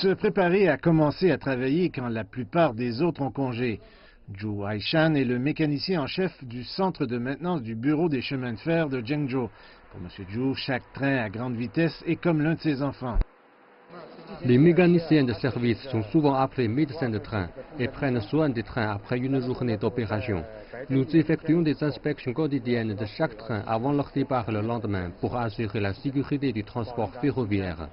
Se préparer à commencer à travailler quand la plupart des autres ont congé. Zhu Haishan est le mécanicien en chef du centre de maintenance du bureau des chemins de fer de Zhengzhou. Pour M. Zhu, chaque train à grande vitesse est comme l'un de ses enfants. Les mécaniciens de service sont souvent appelés médecins de train et prennent soin des trains après une journée d'opération. Nous effectuons des inspections quotidiennes de chaque train avant leur départ le lendemain pour assurer la sécurité du transport ferroviaire.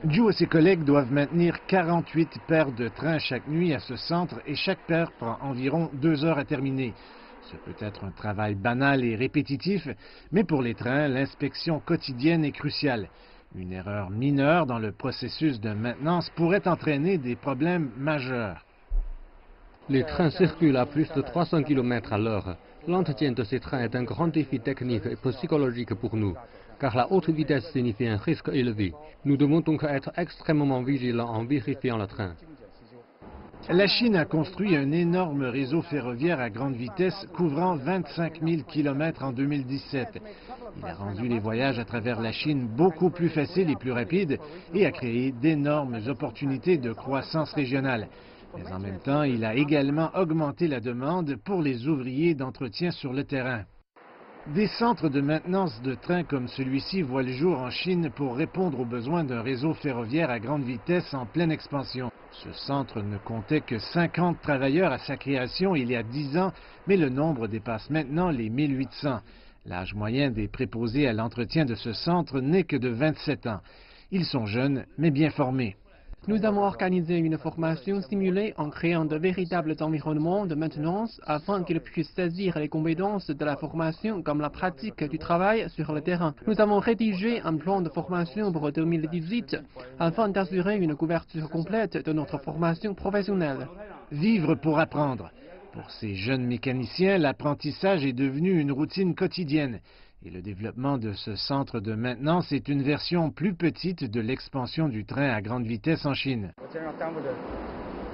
Zhu et ses collègues doivent maintenir 48 paires de trains chaque nuit à ce centre et chaque paire prend environ 2 heures à terminer. Ce peut être un travail banal et répétitif, mais pour les trains, l'inspection quotidienne est cruciale. Une erreur mineure dans le processus de maintenance pourrait entraîner des problèmes majeurs. Les trains circulent à plus de 300 km à l'heure. L'entretien de ces trains est un grand défi technique et psychologique pour nous, car la haute vitesse signifie un risque élevé. Nous devons donc être extrêmement vigilants en vérifiant le train. La Chine a construit un énorme réseau ferroviaire à grande vitesse couvrant 25 000 km en 2017. Il a rendu les voyages à travers la Chine beaucoup plus faciles et plus rapides et a créé d'énormes opportunités de croissance régionale. Mais en même temps, il a également augmenté la demande pour les ouvriers d'entretien sur le terrain. Des centres de maintenance de trains comme celui-ci voient le jour en Chine pour répondre aux besoins d'un réseau ferroviaire à grande vitesse en pleine expansion. Ce centre ne comptait que 50 travailleurs à sa création il y a 10 ans, mais le nombre dépasse maintenant les 1800. L'âge moyen des préposés à l'entretien de ce centre n'est que de 27 ans. Ils sont jeunes, mais bien formés. Nous avons organisé une formation simulée en créant de véritables environnements de maintenance afin qu'ils puissent saisir les compétences de la formation comme la pratique du travail sur le terrain. Nous avons rédigé un plan de formation pour 2018 afin d'assurer une couverture complète de notre formation professionnelle. Vivre pour apprendre. Pour ces jeunes mécaniciens, l'apprentissage est devenu une routine quotidienne. Et le développement de ce centre de maintenance est une version plus petite de l'expansion du train à grande vitesse en Chine.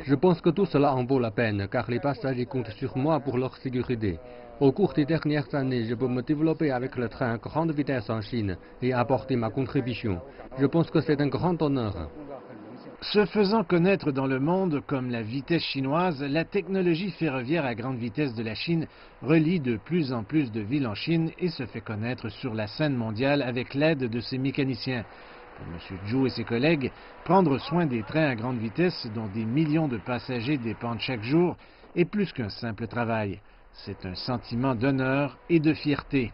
Je pense que tout cela en vaut la peine, car les passagers comptent sur moi pour leur sécurité. Au cours des dernières années, je peux me développer avec le train à grande vitesse en Chine et apporter ma contribution. Je pense que c'est un grand honneur. Se faisant connaître dans le monde comme la vitesse chinoise, la technologie ferroviaire à grande vitesse de la Chine relie de plus en plus de villes en Chine et se fait connaître sur la scène mondiale avec l'aide de ses mécaniciens. Pour M. Zhu et ses collègues, prendre soin des trains à grande vitesse dont des millions de passagers dépendent chaque jour est plus qu'un simple travail. C'est un sentiment d'honneur et de fierté.